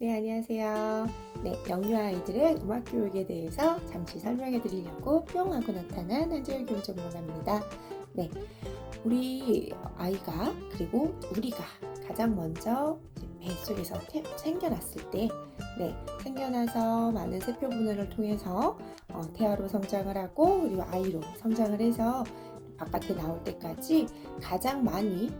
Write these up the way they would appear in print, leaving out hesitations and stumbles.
네, 안녕하세요. 네, 영유 아이들의 음악 교육에 대해서 잠시 설명해 드리려고 뿅 하고 나타난 한재열 교육 전문가입니다. 네, 우리 아이가 그리고 우리가 가장 먼저 뱃속에서 생겨났을 때, 네, 생겨나서 많은 세포분해를 통해서 태아로 성장을 하고 그리고 아이로 성장을 해서 바깥에 나올 때까지 가장 많이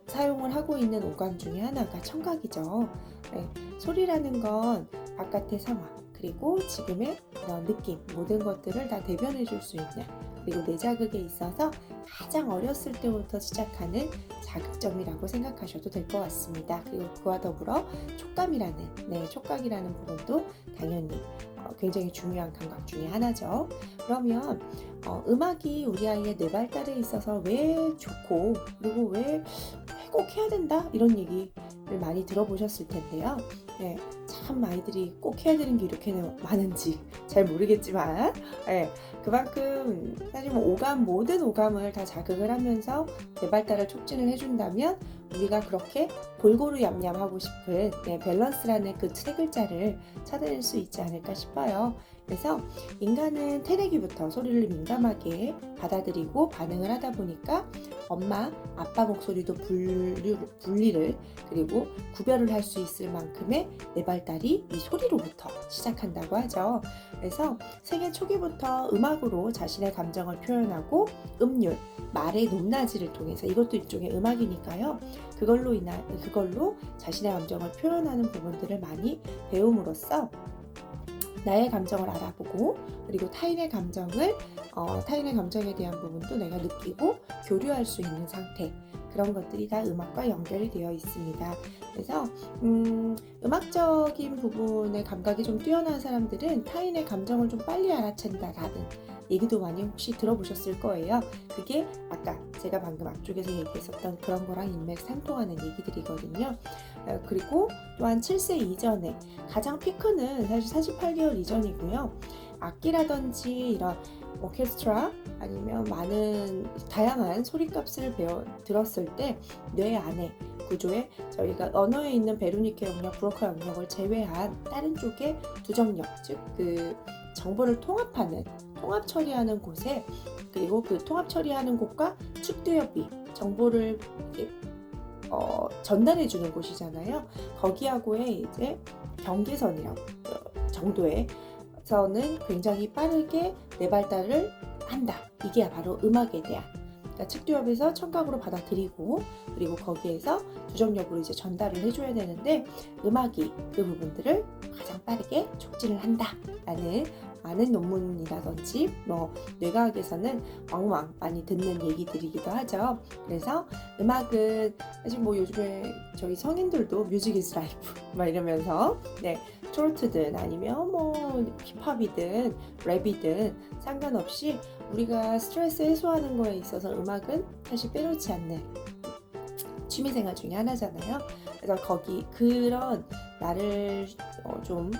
사용을 하고 있는 오감 중에 하나가 청각이죠. 네, 소리라는 건 바깥의 상황 그리고 지금의 이런 느낌 모든 것들을 다 대변해 줄 수 있는, 그리고 뇌 자극에 있어서 가장 어렸을 때부터 시작하는 자극점이라고 생각하셔도 될 것 같습니다. 그리고 그와 더불어 촉각이라는 부분도 당연히 굉장히 중요한 감각 중에 하나죠. 그러면 음악이 우리 아이의 뇌 발달에 있어서 왜 좋고 그리고 왜 꼭 해야 된다 이런 얘기를 많이 들어보셨을 텐데요. 네, 참 아이들이 꼭 해야 되는 게 이렇게 많은지 잘 모르겠지만, 네, 그만큼 사실 모든 오감을 다 자극을 하면서 뇌 발달을 촉진을 해준다면 우리가 그렇게 골고루 얌얌하고 싶은 밸런스라는 그 세 글자를 찾아낼 수 있지 않을까 싶어요. 그래서 인간은 태어나기부터 소리를 민감하게 받아들이고 반응을 하다 보니까 엄마, 아빠 목소리도 분리를 그리고 구별을 할 수 있을 만큼의 뇌 발달이 이 소리로부터 시작한다고 하죠. 그래서 생애 초기부터 음악으로 자신의 감정을 표현하고 음률, 말의 높낮이를 통해서, 이것도 일종의 음악이니까요. 그걸로 자신의 감정을 표현하는 부분들을 많이 배움으로써 나의 감정을 알아보고 그리고 타인의 감정에 대한 부분도 내가 느끼고 교류할 수 있는 상태, 그런 것들이 다 음악과 연결이 되어 있습니다. 그래서 음악적인 부분의 감각이 좀 뛰어난 사람들은 타인의 감정을 좀 빨리 알아챈다라는 얘기도 많이 혹시 들어보셨을 거예요. 그게 아까 제가 방금 앞쪽에서 얘기했었던 그런 거랑 일맥상통하는 얘기들이거든요. 그리고 또한 7세 이전에 가장 피크는 사실 48개월 이전이고요. 악기라든지 이런 오케스트라 아니면 많은 다양한 소리값을 들었을 때 뇌 안에 구조에 저희가 언어에 있는 베르니케 영역, 브로카 영역을 제외한 다른 쪽의 두정역, 즉 그 정보를 통합 처리하는 곳에, 그리고 그 통합 처리하는 곳과 축두엽이 정보를 전달해 주는 곳이잖아요. 거기하고의 이제 경계선이라고 정도에서는 굉장히 빠르게 뇌 발달을 한다. 이게 바로 음악에 대한, 그러니까 측두엽에서 청각으로 받아들이고 그리고 거기에서 두정엽으로 이제 전달을 해줘야 되는데, 음악이 그 부분들을 가장 빠르게 촉진을 한다라는 많은 논문이라든지 뇌과학에서는 왕왕 많이 듣는 얘기들이기도 하죠. 그래서 음악은 사실 요즘에 저희 성인들도 뮤직 이즈 라이프 막 이러면서 트로트든 아니면 힙합이든 랩이든 상관없이 우리가 스트레스 해소하는 거에 있어서 음악은 사실 빼놓지 않는 취미생활 중에 하나잖아요. 그래서 그런 나를 좀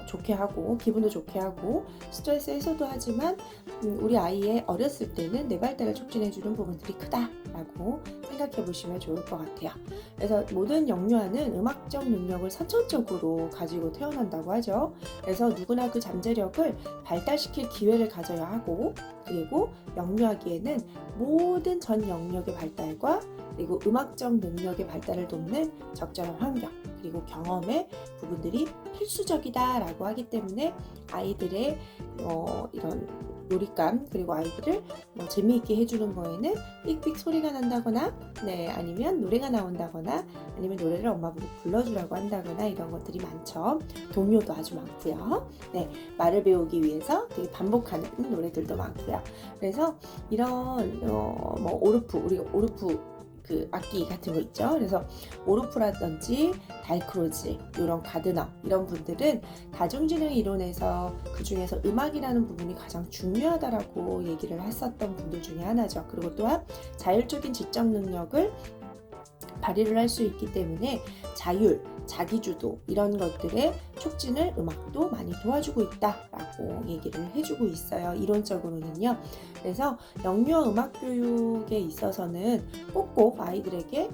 좋게 하고 기분도 좋게 하고 스트레스 해소도 하지만 우리 아이의 어렸을 때는 뇌 발달을 촉진해주는 부분들이 크다라고 생각해 보시면 좋을 것 같아요. 그래서 모든 영유아는 음악적 능력을 선천적으로 가지고 태어난다고 하죠. 그래서 누구나 그 잠재력을 발달시킬 기회를 가져야 하고, 그리고 영유아기에는 모든 전 영역의 발달과 그리고 음악적 능력의 발달을 돕는 적절한 환경 그리고 경험의 부분들이 필수적이다라고 하기 때문에 아이들의 이런 놀잇감 그리고 아이들을 재미있게 해주는 거에는 삑삑 소리가 난다거나 아니면 노래가 나온다거나 아니면 노래를 엄마 보고 불러주라고 한다거나 이런 것들이 많죠. 동요도 아주 많고요. 말을 배우기 위해서 되게 반복하는 노래들도 많고요. 그래서 이런 우리가 오르프 그 악기 같은 거 있죠. 그래서 오르프라든지 달크로즈, 이런 가드너 이런 분들은 다중지능 이론에서 그 중에서 음악이라는 부분이 가장 중요하다라고 얘기를 했었던 분들 중에 하나죠. 그리고 또한 자율적인 지적 능력을 발휘를 할 수 있기 때문에 자율, 자기주도 이런 것들의 촉진을 음악도 많이 도와주고 있다라고 얘기를 해주고 있어요. 이론적으로는요. 그래서 영유아 음악 교육에 있어서는 꼭꼭 아이들에게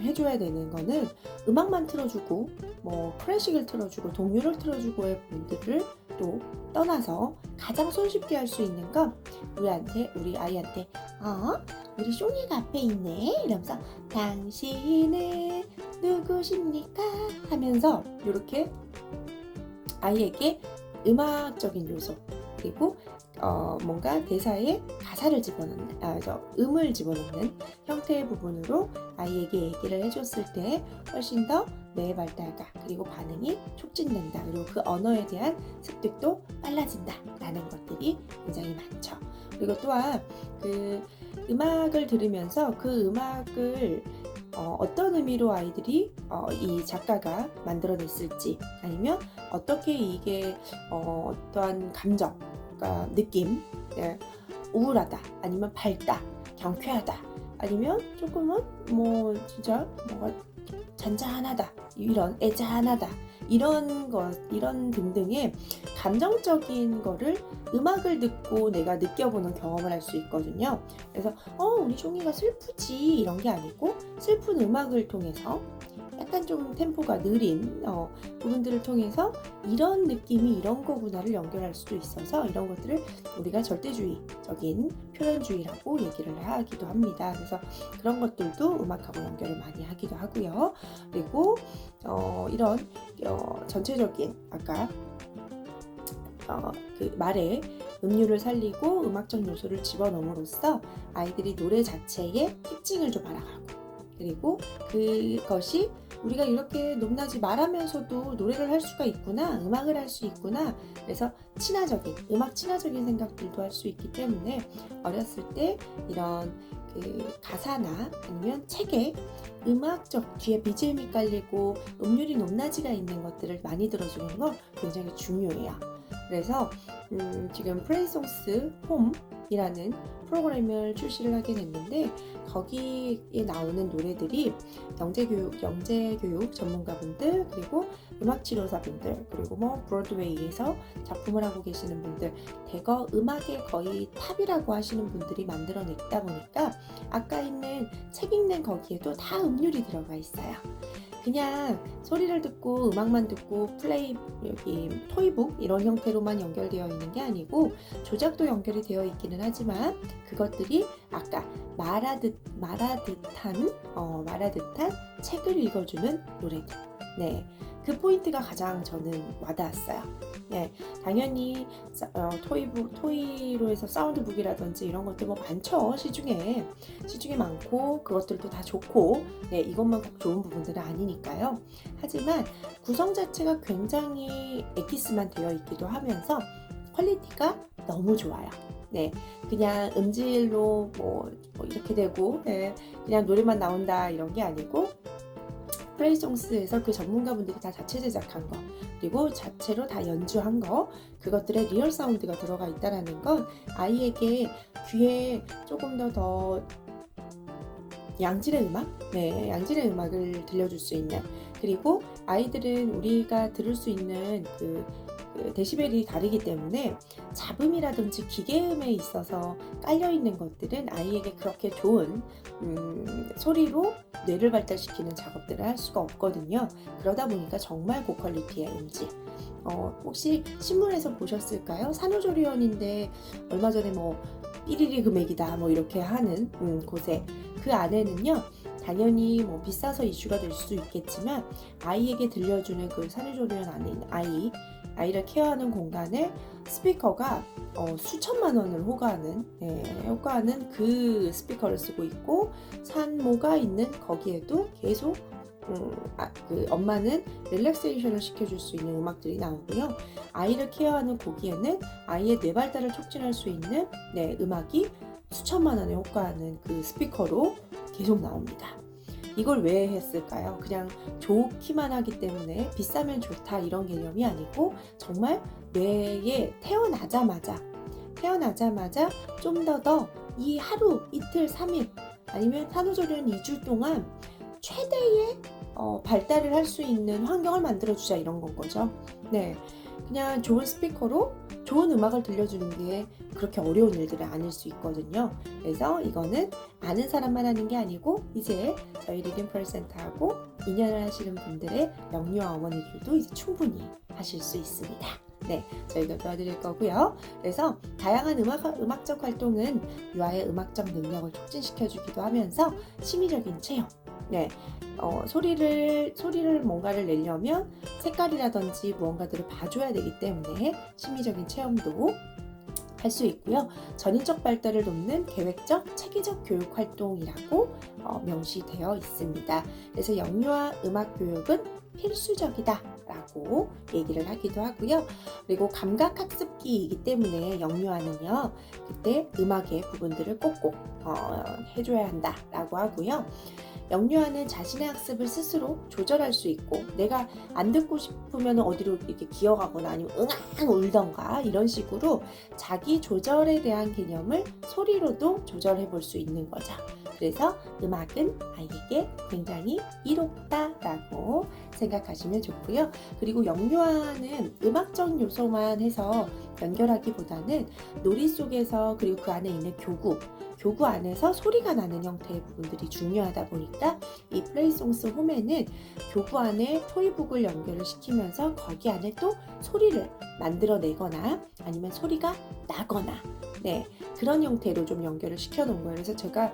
해줘야 되는 거는 음악만 틀어주고 뭐 클래식을 틀어주고 동요를 틀어주고의 분들을 또 떠나서 가장 손쉽게 할 수 있는 건 우리 아이한테 우리 쇼니가 앞에 있네 이러면서 당신은 누구십니까 하면서 이렇게 아이에게 음악적인 요소 그리고 뭔가 대사에 가사를 집어넣는, 음을 집어넣는 형태의 부분으로 아이에게 얘기를 해줬을 때 훨씬 더 뇌의 발달과 그리고 반응이 촉진된다. 그리고 그 언어에 대한 습득도 빨라진다. 라는 것들이 굉장히 많죠. 그리고 또한 그 음악을 들으면서 그 음악을 어떤 의미로 아이들이 이 작가가 만들어냈을지 아니면 어떻게 이게 어떠한 감정 느낌, 우울하다, 아니면 밝다, 경쾌하다, 아니면 조금은 뭐 진짜 뭔가 잔잔하다, 이런 애잔하다, 이런 등등의 감정적인 거를 음악을 듣고 내가 느껴보는 경험을 할 수 있거든요. 그래서 우리 쇼니가 슬프지 이런 게 아니고 슬픈 음악을 통해서 약간 좀 템포가 느린 부분들을 통해서 이런 느낌이 이런 거구나를 연결할 수도 있어서 이런 것들을 우리가 절대주의적인 표현주의라고 얘기를 하기도 합니다. 그래서 그런 것들도 음악하고 연결을 많이 하기도 하고요. 그리고 이런 전체적인 아까 그 말에 음률을 살리고 음악적 요소를 집어넣음으로써 아이들이 노래 자체의 특징을 좀 알아가고 그리고 그것이 우리가 이렇게 높낮이 말하면서도 노래를 할 수가 있구나, 음악을 할 수 있구나. 그래서 음악 친화적인 생각들도 할 수 있기 때문에 어렸을 때 이런 그 가사나 아니면 책에 음악적 뒤에 BGM이 깔리고 음률이 높낮이가 있는 것들을 많이 들어주는 건 굉장히 중요해요. 그래서 지금 플레이송스 홈이라는 프로그램을 출시를 하게 됐는데 거기에 나오는 노래들이 영재교육 전문가분들 그리고 음악치료사분들 그리고 뭐 브로드웨이에서 작품을 하고 계시는 분들 대거 음악의 거의 탑이라고 하시는 분들이 만들어냈다 보니까 아까 있는 책 읽는 거기에도 다 음률이 들어가 있어요. 그냥 소리를 듣고 음악만 듣고 여기 토이북 이런 형태로만 연결되어 있는 게 아니고 조작도 연결이 되어 있기는 하지만 그것들이 아까 말하듯한 책을 읽어주는 노래들. 네, 그 포인트가 가장 저는 와닿았어요. 네, 당연히 토이로 해서 사운드북이라든지 이런 것들 뭐 많죠. 시중에 많고 그것들도 다 좋고 네, 이것만 꼭 좋은 부분들은 아니니까요. 하지만 구성 자체가 굉장히 엑기스만 되어 있기도 하면서 퀄리티가 너무 좋아요. 네, 그냥 음질로 뭐 이렇게 되고 네, 그냥 노래만 나온다 이런 게 아니고 플레이송스에서 그 전문가분들이 다 자체 제작한 거 그리고 자체로 다 연주한 거 그것들의 리얼 사운드가 들어가 있다는 건 아이에게 귀에 조금 더 양질의 음악을 들려줄 수 있는 그리고 아이들은 우리가 들을 수 있는 그 데시벨이 다르기 때문에 잡음이라든지 기계음에 있어서 깔려있는 것들은 아이에게 그렇게 좋은 소리로 뇌를 발달시키는 작업들을 할 수가 없거든요. 그러다 보니까 정말 고퀄리티의 음질. 혹시 신문에서 보셨을까요? 산후조리원인데 얼마 전에 뭐 삐리리 금액이다 뭐 이렇게 하는 곳에 그 안에는요 당연히 뭐 비싸서 이슈가 될 수도 있겠지만 아이에게 들려주는 그 산후조리원 안에 있는 아이를 케어하는 공간에 스피커가 수천만 원을 호가하는 그 스피커를 쓰고 있고 산모가 있는 거기에도 계속 그 엄마는 릴렉세이션을 시켜줄 수 있는 음악들이 나오고요. 아이를 케어하는 거기에는 아이의 뇌 발달을 촉진할 수 있는 음악이 수천만 원에 호가하는 그 스피커로 계속 나옵니다. 이걸 왜 했을까요? 그냥 좋기만 하기 때문에 비싸면 좋다 이런 개념이 아니고 정말 뇌에 태어나자마자 좀 더 이 하루, 이틀, 3일 아니면 산후조리원 2주 동안 최대의 발달을 할 수 있는 환경을 만들어주자 이런 건 거죠. 네, 그냥 좋은 스피커로 좋은 음악을 들려주는 게 그렇게 어려운 일들은 아닐 수 있거든요. 그래서 이거는 아는 사람만 하는 게 아니고 이제 저희 리듬 프레센터하고 인연을 하시는 분들의 영유아 어머니들도 이제 충분히 하실 수 있습니다. 네, 저희가 도와드릴 거고요. 그래서 다양한 음악적 활동은 유아의 음악적 능력을 촉진시켜주기도 하면서 심리적인 체험, 네, 소리를 뭔가를 내려면 색깔이라든지 무언가들을 봐줘야 되기 때문에 심리적인 체험도 할 수 있고요. 전인적 발달을 돕는 계획적, 체계적 교육 활동이라고 명시되어 있습니다. 그래서 영유아 음악 교육은 필수적이다 라고 얘기를 하기도 하고요. 그리고 감각학습기이기 때문에 영유아는요, 그때 음악의 부분들을 꼭꼭 해줘야 한다 라고 하고요. 영유아는 자신의 학습을 스스로 조절할 수 있고, 내가 안 듣고 싶으면 어디로 이렇게 기어가거나 아니면 응앙 울던가 이런 식으로 자기 조절에 대한 개념을 소리로도 조절해 볼 수 있는 거죠. 그래서 음악은 아이에게 굉장히 이롭다라고 생각하시면 좋고요. 그리고 영유아는 음악적 요소만 해서 연결하기보다는 놀이 속에서, 그리고 그 안에 있는 교구 안에서 소리가 나는 형태의 부분들이 중요하다 보니까 이 플레이송스 홈에는 교구 안에 토이북을 연결을 시키면서 거기 안에 또 소리를 만들어내거나 아니면 소리가 나거나, 네, 그런 형태로 좀 연결을 시켜 놓은 거예요. 그래서 제가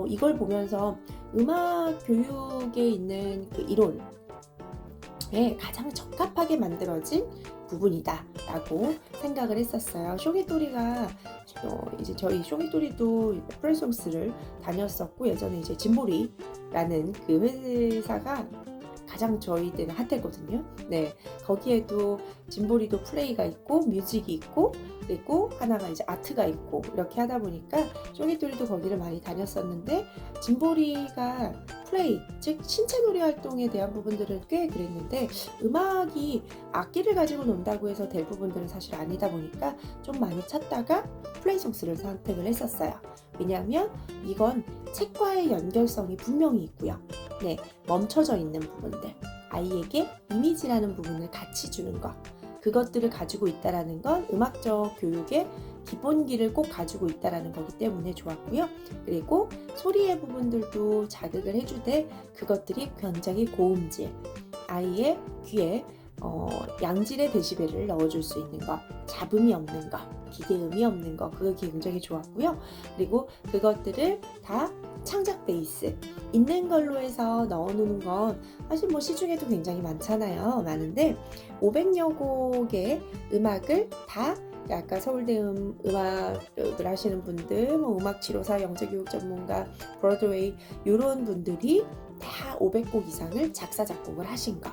이걸 보면서 음악 교육에 있는 그 이론에 가장 적합하게 만들어진 부분이다 라고 생각을 했었어요. 쇼기토리가 이제 저희 쇼기토리도 플레이송스를 다녔었고, 예전에 이제 짐보리라는 그 회사가 가장 저희 때는 핫했거든요. 네, 거기에도 짐보리도 플레이가 있고 뮤직이 있고 그리고 하나가 이제 아트가 있고 이렇게 하다 보니까 쇼기토리도 거기를 많이 다녔었는데, 짐보리가 플레이, 즉 신체 놀이 활동에 대한 부분들은 꽤 그랬는데, 음악이 악기를 가지고 논다고 해서 될 부분들은 사실 아니다 보니까 좀 많이 찾다가 플레이송스를 선택을 했었어요. 왜냐하면 이건 책과의 연결성이 분명히 있고요. 네, 멈춰져 있는 부분들, 아이에게 이미지라는 부분을 같이 주는 것, 그것들을 가지고 있다라는 건 음악적 교육의 기본기를 꼭 가지고 있다라는 거기 때문에 좋았고요. 그리고 소리의 부분들도 자극을 해주되 그것들이 굉장히 고음질, 아이의 귀에 양질의 데시벨을 넣어줄 수 있는 것, 잡음이 없는 것, 기계음이 없는 것, 그게 굉장히 좋았고요. 그리고 그것들을 다 창작 베이스 있는 걸로 해서 넣어놓는 건 사실 뭐 시중에도 굉장히 많은데 500여 곡의 음악을 다, 아까 서울대 음악을 하시는 분들, 뭐 음악치료사, 영재교육 전문가, 브로드웨이 이런 분들이 다 500곡 이상을 작사 작곡을 하신 거.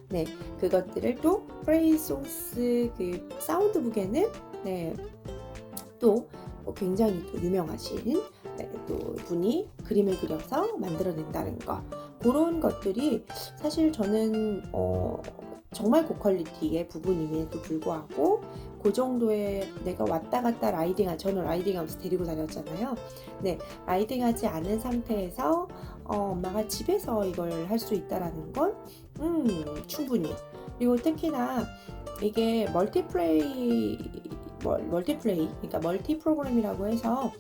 네, 그것들을 또 플레이송스 그 사운드북에는 네, 또 굉장히 또 유명하신 또 분이 그림을 그려서 만들어낸다는 거, 그런 것들이 사실 저는 정말 고퀄리티의 부분임에도 불구하고 그 정도의, 내가 왔다 갔다 저는 라이딩하면서 데리고 다녔잖아요. 네, 라이딩하지 않은 상태에서 엄마가 집에서 이걸 할 수 있다라는 건 충분히. 그리고 특히나 이게 멀티플레이, 그러니까 멀티 프로그램이라고 해서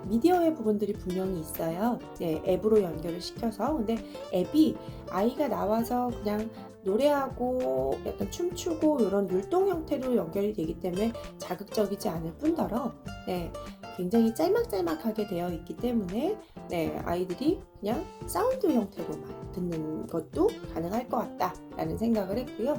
미디어의 부분들이 분명히 있어요. 네, 앱으로 연결을 시켜서. 근데 앱이 아이가 나와서 그냥 노래하고 약간 춤추고 이런 율동 형태로 연결이 되기 때문에 자극적이지 않을 뿐더러 네, 굉장히 짤막짤막하게 되어 있기 때문에 네, 아이들이 그냥 사운드 형태로만 듣는 것도 가능할 것 같다라는 생각을 했고요.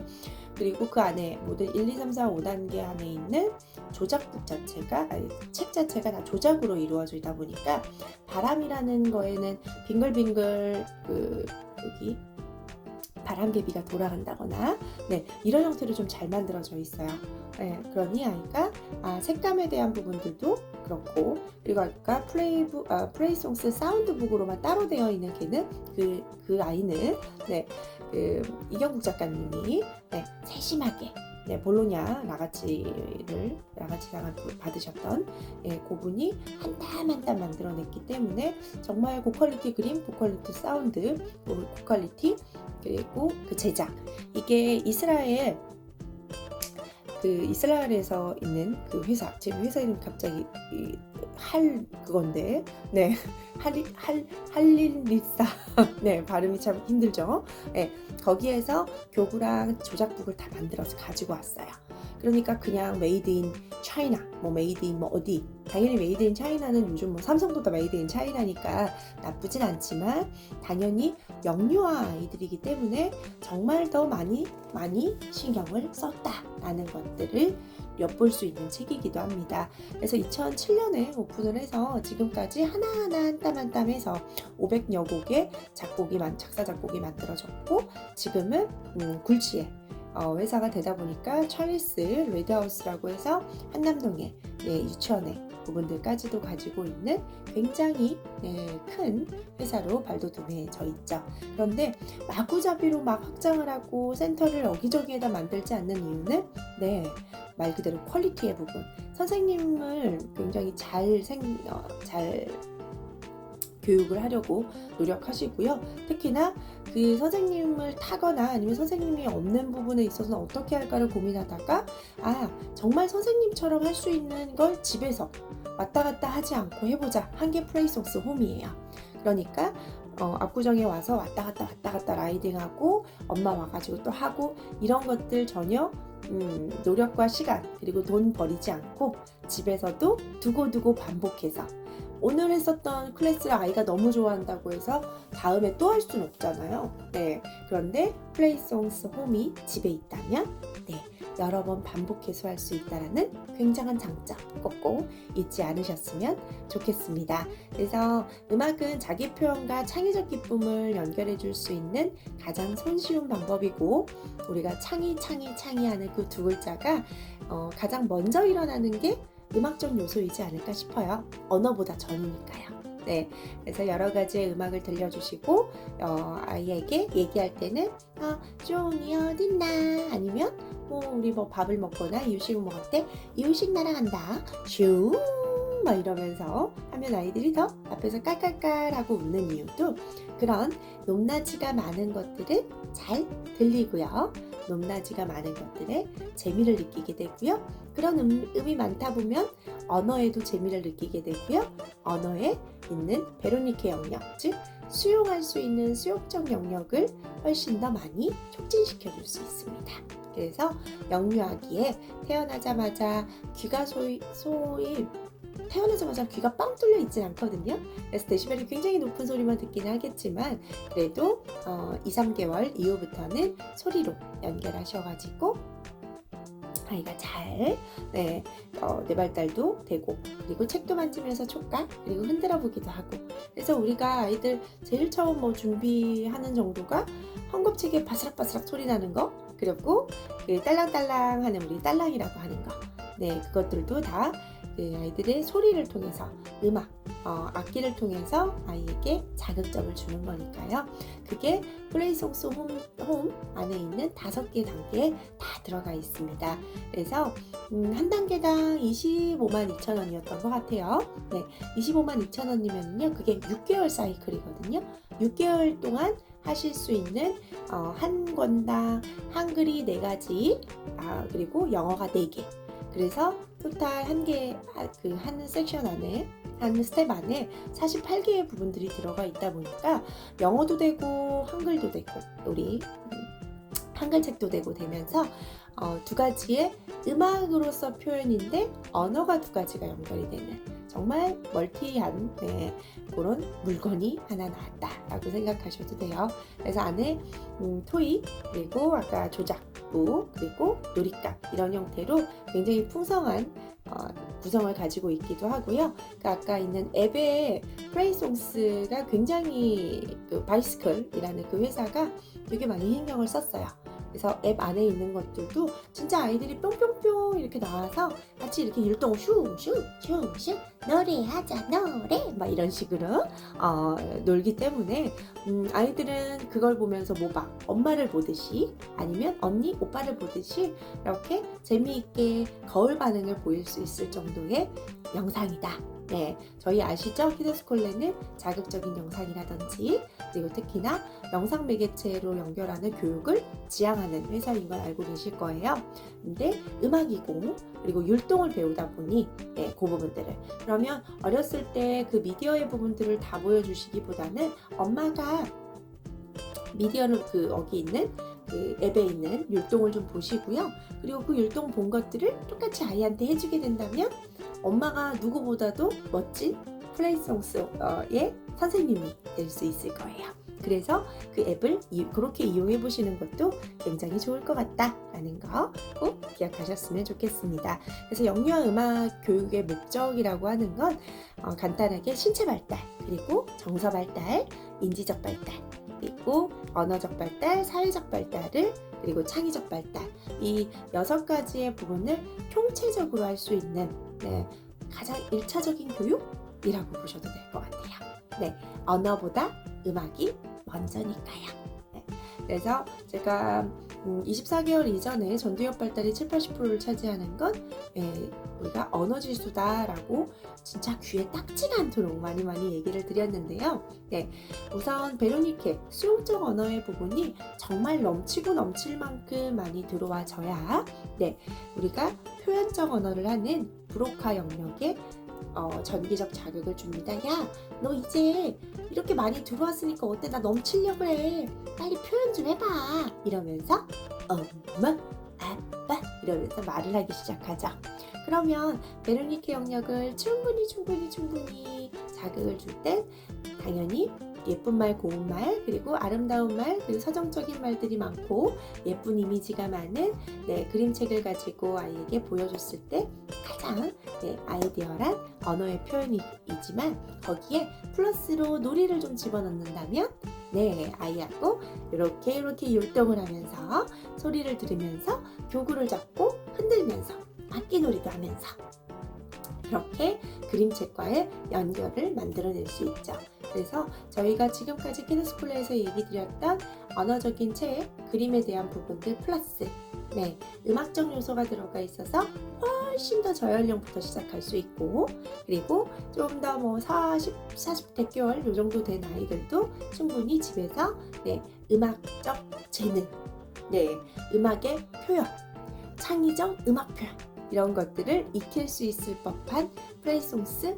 그리고 그 안에 모든 1, 2, 3, 4, 5단계 안에 있는 조작북 자체가, 책 자체가 다 조작으로 이루어지다 보니까 바람이라는 거에는 빙글빙글 여기 바람개비가 돌아간다거나 네, 이런 형태로 좀 잘 만들어져 있어요. 네, 그러니 아이가 색감에 대한 부분들도 그렇고, 그리고 아까 플레이송스 사운드북으로만 따로 되어 있는 걔는 그 아이는 네, 이경국 작가님이 네, 세심하게 네, 볼로냐 라가치상을 받으셨던 그분이 한 땀 한 땀 만들어냈기 때문에 정말 고퀄리티 그림, 고퀄리티 사운드, 고퀄리티, 그리고 그 제작, 이게 이스라엘 그 이스라엘에서 있는 그 회사, 지금 회사 이름 갑자기 그건데, 네, 할릴리사, 네, 발음이 참 힘들죠. 네, 거기에서 교구랑 조작북을 다 만들어서 가지고 왔어요. 그러니까 그냥 메이드 인 차이나, 뭐 메이드 인 뭐 어디, 당연히 메이드 인 차이나는 요즘 뭐 삼성도 다 메이드 인 차이나니까 나쁘진 않지만 당연히 영유아 아이들이기 때문에 정말 더 많이 신경을 썼다라는 것들을 엿볼 수 있는 책이기도 합니다. 그래서 2007년에 오픈을 해서 지금까지 하나하나 한 땀 한 땀 해서 500여 곡의 작사 작곡이 만들어졌고, 지금은 굴지에 회사가 되다 보니까 찰리스 레드하우스라고 해서 한남동에 유치원에 부분들까지도 가지고 있는 굉장히 큰 회사로 발돋움해져 있죠. 그런데 마구잡이로 막 확장을 하고 센터를 여기저기에다 만들지 않는 이유는 말 그대로 퀄리티의 부분, 선생님을 굉장히 잘 교육을 하려고 노력하시고요. 특히나 그 선생님을 타거나 아니면 선생님이 없는 부분에 있어서는 어떻게 할까를 고민하다가 정말 선생님처럼 할 수 있는 걸 집에서 왔다 갔다 하지 않고 해보자 한 게 플레이송스 홈이에요. 그러니까 압구정에 와서 왔다 갔다 라이딩하고 엄마 와가지고 또 하고 이런 것들 전혀 노력과 시간 그리고 돈 버리지 않고 집에서도 두고두고 반복해서, 오늘 했었던 클래스를 아이가 너무 좋아한다고 해서 다음에 또 할 수는 없잖아요. 그런데 플레이송스 홈이 집에 있다면 여러 번 반복해서 할 수 있다는 굉장한 장점 꼭 잊지 않으셨으면 좋겠습니다. 그래서 음악은 자기 표현과 창의적 기쁨을 연결해 줄 수 있는 가장 손쉬운 방법이고, 우리가 창의하는 그 두 글자가 가장 먼저 일어나는 게 음악적 요소이지 않을까 싶어요. 언어보다 전이니까요. 그래서 여러 가지의 음악을 들려주시고 아이에게 얘기할 때는 존이 어딨나, 아니면 우리 밥을 먹거나 이유식을 먹을 때 이유식 나랑 한다 슝 막 이러면서 하면 아이들이 더 앞에서 깔깔깔하고 웃는 이유도 그런 높낮이가 많은 것들은 잘 들리고요. 높낮이가 많은 것들에 재미를 느끼게 되고요. 그런 음이 많다 보면 언어에도 재미를 느끼게 되고요. 언어에 있는 베로니케 영역, 즉 수용할 수 있는 수용적 영역을 훨씬 더 많이 촉진시켜 줄 수 있습니다. 그래서 영유아기에 태어나자마자 귀가 태어나자마자 귀가 빵 뚫려 있진 않거든요. 그래서 데시벨이 굉장히 높은 소리만 듣기는 하겠지만 그래도 2, 3개월 이후부터는 소리로 연결하셔가지고 아이가 잘 뇌발달도 되고, 그리고 책도 만지면서 촉각, 그리고 흔들어 보기도 하고. 그래서 우리가 아이들 제일 처음 준비하는 정도가 헝겊책에 바스락바스락 소리 나는 거, 그리고 그 딸랑딸랑 하는 우리 딸랑이라고 하는 거, 그것들도 다 그 아이들의 소리를 통해서 음악, 악기를 통해서 아이에게 자극점을 주는 거니까요. 그게 플레이송스 홈 안에 있는 5개 단계에 다 들어가 있습니다. 그래서 한 단계당 252,000원이었던 것 같아요. 252,000원이면요 그게 6개월 사이클이거든요. 6개월 동안 하실 수 있는 한 권당 한글이 4가지, 그리고 영어가 4개. 그래서 토탈 한 섹션 안에, 한 스텝 안에 48개의 부분들이 들어가 있다 보니까 영어도 되고 한글도 되고 우리 한글책도 되고 되면서 2가지의 음악으로서 표현인데 언어가 2가지가 연결이 되는 정말 멀티한 그런 물건이 하나 나왔다라고 생각하셔도 돼요. 그래서 안에 토익, 그리고 아까 조작부, 그리고 놀잇감 이런 형태로 굉장히 풍성한 구성을 가지고 있기도 하고요. 아까 있는 앱의 플레이송스가 굉장히 바이스클이라는 그 회사가 되게 많이 신경을 썼어요. 그래서 앱 안에 있는 것들도 진짜 아이들이 뿅뿅뿅 이렇게 나와서 같이 이렇게 율동 슝슝 노래하자 노래 막 이런 식으로 놀기 때문에 아이들은 그걸 보면서 모방, 엄마를 보듯이 아니면 언니, 오빠를 보듯이 이렇게 재미있게 거울 반응을 보일 수 있을 정도의 영상이다 네, 저희 아시죠? 키드스콜레는 자극적인 영상이라든지 그리고 특히나 영상 매개체로 연결하는 교육을 지향하는 회사인 걸 알고 계실 거예요. 근데 음악이고 그리고 율동을 배우다 보니 네, 그 부분들을 그러면 어렸을 때 그 미디어의 부분들을 다 보여주시기보다는 엄마가 미디어는 그 여기 있는 그 앱에 있는 율동을 좀 보시고요. 그리고 그 율동 본 것들을 똑같이 아이한테 해주게 된다면 엄마가 누구보다도 멋진 플레이송스의 선생님이 될 수 있을 거예요. 그래서 그 앱을 그렇게 이용해 보시는 것도 굉장히 좋을 것 같다라는 거 꼭 기억하셨으면 좋겠습니다. 그래서 영유아 음악 교육의 목적이라고 하는 건 간단하게 신체 발달, 그리고 정서 발달, 인지적 발달, 그리고 언어적 발달, 사회적 발달을 그리고 창의적 발달 이 6가지의 부분을 총체적으로 할 수 있는 네, 가장 1차적인 교육이라고 보셔도 될 것 같아요. 네, 언어보다 음악이 먼저니까요. 네, 그래서 제가 24개월 이전에 전두엽 발달이 70~80%를 차지하는 건 우리가 언어 지수다라고 진짜 귀에 딱지가 않도록 많이 얘기를 드렸는데요. 네, 우선 베로니케 수용적 언어의 부분이 정말 넘치고 넘칠 만큼 많이 들어와져야 네, 우리가 표현적 언어를 하는 브로카 영역에 전기적 자극을 줍니다. 야, 너 이제 이렇게 많이 들어왔으니까 어때? 나 넘치려고 해. 빨리 표현 좀 해봐. 이러면서 엄마, 아빠 이러면서 말을 하기 시작하죠. 그러면 베로니케 영역을 충분히 자극을 줄 땐 당연히 예쁜 말, 고운 말, 그리고 아름다운 말, 그리고 서정적인 말들이 많고 예쁜 이미지가 많은 그림책을 가지고 아이에게 보여줬을 때 가장 아이디어란 언어의 표현이지만 거기에 플러스로 놀이를 좀 집어넣는다면 아이하고 이렇게 율동을 하면서 소리를 들으면서 교구를 잡고 흔들면서 악기놀이도 하면서 그렇게 그림책과의 연결을 만들어낼 수 있죠. 그래서 저희가 지금까지 키드스쿨에서 얘기 드렸던 언어적인 책, 그림에 대한 부분들 플러스 음악적 요소가 들어가 있어서 훨씬 더 저연령부터 시작할 수 있고 그리고 좀 더 40대개월 요 정도 된 아이들도 충분히 집에서 음악적 재능, 음악의 표현, 창의적 음악 표현 이런 것들을 익힐 수 있을 법한 플레이송스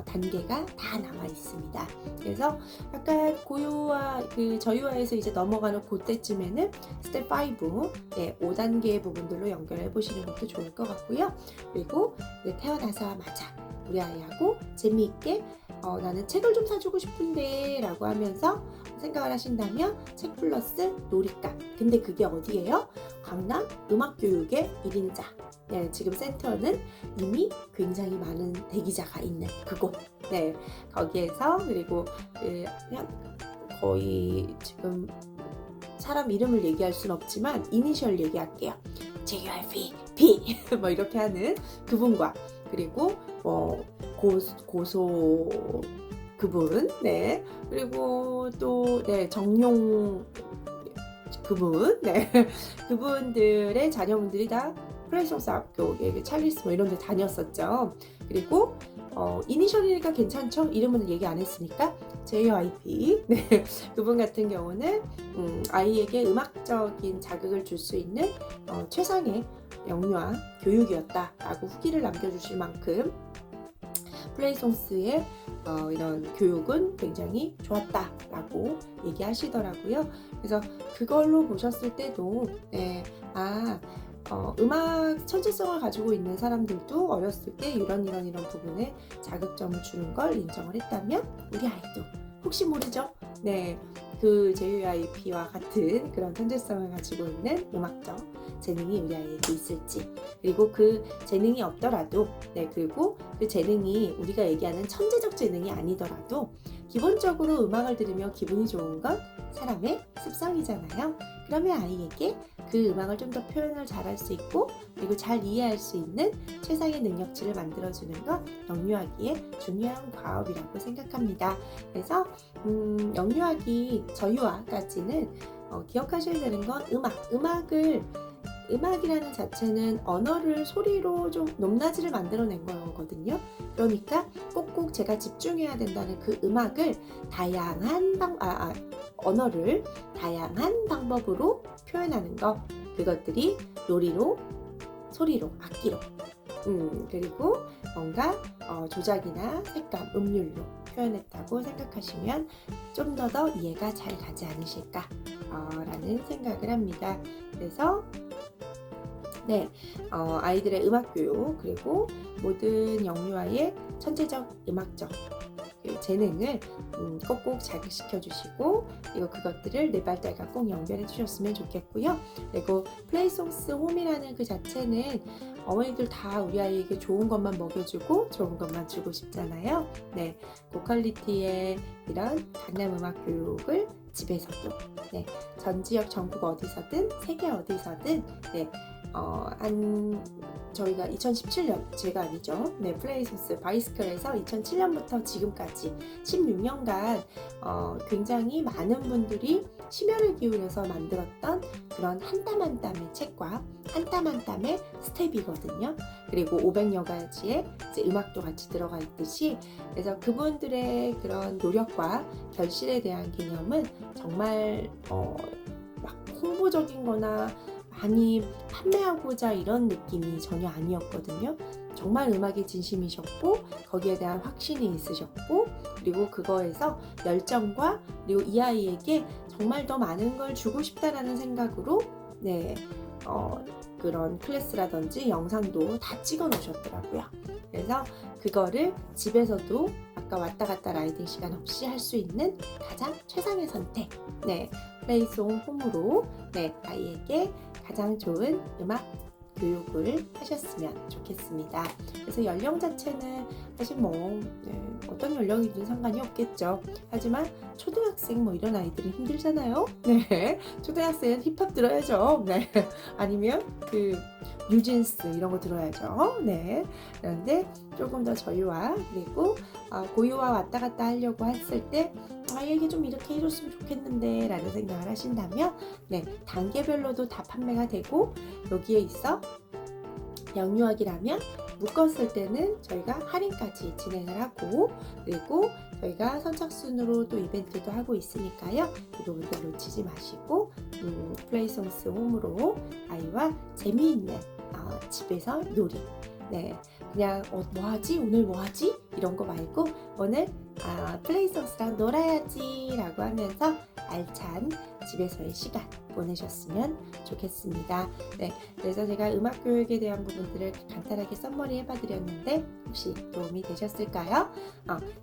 단계가 다 나와 있습니다. 그래서 약간 고유와 저유아에서 이제 넘어가는 그때쯤에는 스텝 5, 5단계의 부분들로 연결해 보시는 것도 좋을 것 같고요. 그리고 태어나자마자 우리 아이하고 재미있게 나는 책을 좀 사주고 싶은데 라고 하면서 생각을 하신다면 책 플러스 놀잇감. 근데 그게 어디예요? 강남 음악교육의 1인자. 지금 센터는 이미 굉장히 많은 대기자가 있는 그곳. 거기에서 그리고 거의 지금 사람 이름을 얘기할 순 없지만 이니셜 얘기할게요. JYP, B 뭐 이렇게 하는 그분과 그리고 고소 그분, 그리고 또 정용 그분, 그분들의 자녀분들이 다 플레이송스 학교, 찰리스 뭐 이런 데 다녔었죠. 그리고 이니셜이니까 괜찮죠? 이름은 얘기 안 했으니까 JYP 그분 같은 경우는 아이에게 음악적인 자극을 줄 수 있는 최상의 영유아 교육이었다라고 후기를 남겨주실 만큼 플레이송스의 이런 교육은 굉장히 좋았다라고 얘기하시더라고요. 그래서 그걸로 보셨을 때도 음악 천재성을 가지고 있는 사람들도 어렸을 때 이런 부분에 자극점을 주는 걸 인정을 했다면 우리 아이도 혹시 모르죠? 그 JYP와 같은 그런 천재성을 가지고 있는 음악적 재능이 우리 아이에게 있을지, 그리고 그 재능이 없더라도 그리고 그 재능이 우리가 얘기하는 천재적 재능이 아니더라도 기본적으로 음악을 들으며 기분이 좋은 건 사람의 습성이잖아요. 그러면 아이에게 그 음악을 좀 더 표현을 잘할 수 있고 그리고 잘 이해할 수 있는 최상의 능력치를 만들어주는 건 영유아기의 중요한 과업이라고 생각합니다. 그래서 영유아기 저유아까지는 기억하셔야 되는 건 음악을 음악이라는 자체는 언어를 소리로 좀 높낮이를 만들어낸 거거든요. 그러니까 꼭꼭 제가 집중해야 된다는 그 음악을 언어를 다양한 방법으로 표현하는 거. 그것들이 놀이로, 소리로, 악기로, 그리고 뭔가 조작이나 색감, 음률로 표현했다고 생각하시면 좀 더 이해가 잘 가지 않으실까 라는 생각을 합니다. 그래서 아이들의 음악 교육 그리고 모든 영유아의 천재적 음악적 재능을 꼭꼭 자극시켜 주시고 그리고 그것들을 네발달과 꼭 연결해 주셨으면 좋겠고요. 그리고 플레이송스 홈이라는 그 자체는 어머니들 다 우리 아이에게 좋은 것만 먹여주고 좋은 것만 주고 싶잖아요. 고퀄리티의 이런 강남 음악 교육을 집에서도 전 지역 전국 어디서든 세계 어디서든 저희가 2017년 제가 아니죠. 플레이송스 바이스클에서 2007년부터 지금까지 16년간 굉장히 많은 분들이 심혈을 기울여서 만들었던 그런 한 땀 한 땀의 책과 한 땀 한 땀의 스텝이거든요. 그리고 500여 가지의 음악도 같이 들어가 있듯이 그래서 그분들의 그런 노력과 결실에 대한 개념은 정말 막 홍보적인 거나 많이 판매하고자 이런 느낌이 전혀 아니었거든요. 정말 음악에 진심이셨고 거기에 대한 확신이 있으셨고 그리고 그거에서 열정과 그리고 이 아이에게 정말 더 많은 걸 주고 싶다라는 생각으로 그런 클래스라든지 영상도 다 찍어 놓으셨더라고요. 그래서 그거를 집에서도 아까 왔다 갔다 라이딩 시간 없이 할 수 있는 가장 최상의 선택 플레이송 홈으로 아이에게 가장 좋은 음악 교육을 하셨으면 좋겠습니다. 그래서 연령 자체는 사실 어떤 연령이든 상관이 없겠죠. 하지만 초등학생 이런 아이들이 힘들잖아요. 초등학생은 힙합 들어야죠. 아니면 뉴진스 이런 거 들어야죠. 그런데 조금 더 저유와 그리고 고유와 왔다 갔다 하려고 했을 때 아이에게 좀 이렇게 해줬으면 좋겠는데 라는 생각을 하신다면 단계별로도 다 판매가 되고 여기에 있어 영유아기라면 묶었을 때는 저희가 할인까지 진행을 하고 그리고 저희가 선착순으로 또 이벤트도 하고 있으니까요. 이 부분들 놓치지 마시고 플레이송스 홈으로 아이와 재미있는 집에서 놀이 그냥 뭐하지? 오늘 뭐하지? 이런 거 말고 오늘 플레이송스랑 놀아야지 라고 하면서 알찬 집에서의 시간 보내셨으면 좋겠습니다. 그래서 제가 음악 교육에 대한 부분들을 간단하게 썸머리 해봐드렸는데 혹시 도움이 되셨을까요?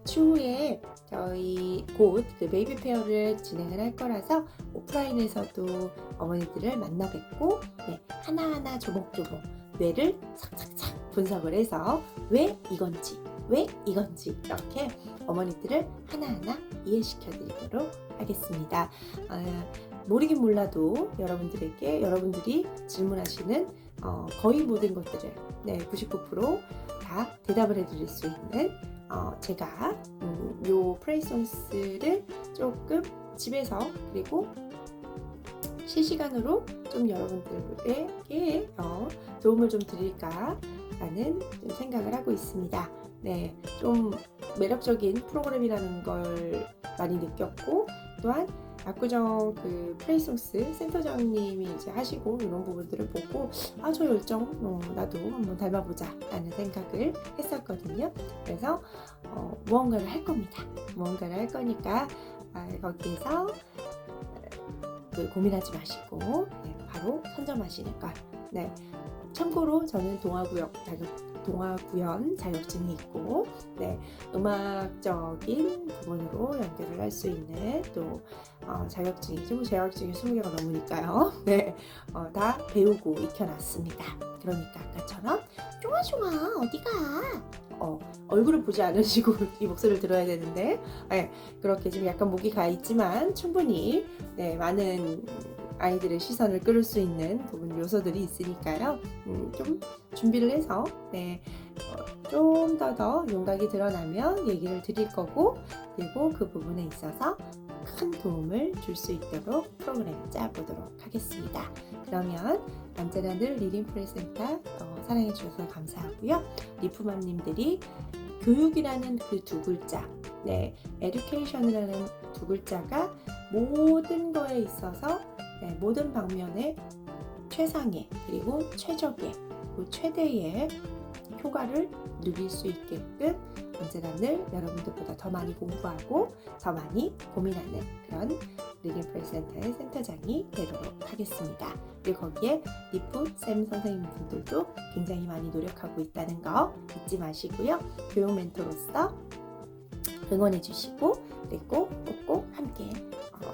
추후에 저희 곧 그 베이비 페어를 진행을 할 거라서 오프라인에서도 어머니들을 만나 뵙고 하나하나 조목조목 뇌를 삭삭삭 분석을 해서 왜 이건지 이렇게 어머니들을 하나하나 이해시켜 드리도록 하겠습니다. 모르긴 몰라도 여러분들이 질문하시는 거의 모든 것들을 99%다 대답을 해드릴 수 있는 제가 요 플레이송스를 조금 집에서 그리고 실시간으로 좀 여러분들에게 도움을 좀 드릴까라는 생각을 하고 있습니다. 좀 매력적인 프로그램이라는 걸 많이 느꼈고 또한 압구정 그 플레이송스 센터장님이 이제 하시고 이런 부분들을 보고 저 열정 나도 한번 닮아보자 라는 생각을 했었거든요. 그래서 무언가를 할 겁니다. 무언가를 할 거니까 거기에서 고민하지 마시고 바로 선점하시는 걸. 참고로 저는 동아구연 자격증이 있고 음악적인 부분으로 연결을 할 수 있는 또 자격증이죠. 자격증이 20개가 넘으니까요. 다 배우고 익혀놨습니다. 그러니까 아까처럼 좋아 어디가 얼굴을 보지 않으시고 이 목소리를 들어야 되는데 그렇게 좀 약간 목이 가 있지만 충분히 많은 아이들의 시선을 끌을 수 있는 부분 요소들이 있으니까요. 좀 준비를 해서 좀 더 윤곽이 드러나면 얘기를 드릴 거고 그리고 그 부분에 있어서 큰 도움을 줄 수 있도록 프로그램 짜보도록 하겠습니다. 그러면 언제나 늘 리딩 프레센터 사랑해 주셔서 감사하고요. 리프맘님들이 교육이라는 그 두 글자, education이라는 두 글자가 모든 거에 있어서 모든 방면에 최상의 그리고 최적의 그 최대의 효과를 누릴 수 있게끔 언제나 늘 여러분들보다 더 많이 공부하고 더 많이 고민하는 그런 리딩 프레센터의 센터장이 되도록 하겠습니다. 그리고 거기에 리프쌤 선생님들도 굉장히 많이 노력하고 있다는 거 잊지 마시고요. 교육 멘토로서 응원해 주시고 그리고 꼭꼭 함께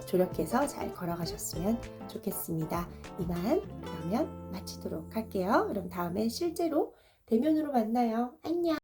조력해서 잘 걸어가셨으면 좋겠습니다. 이만 그러면 마치도록 할게요. 그럼 다음에 실제로 대면으로 만나요. 안녕.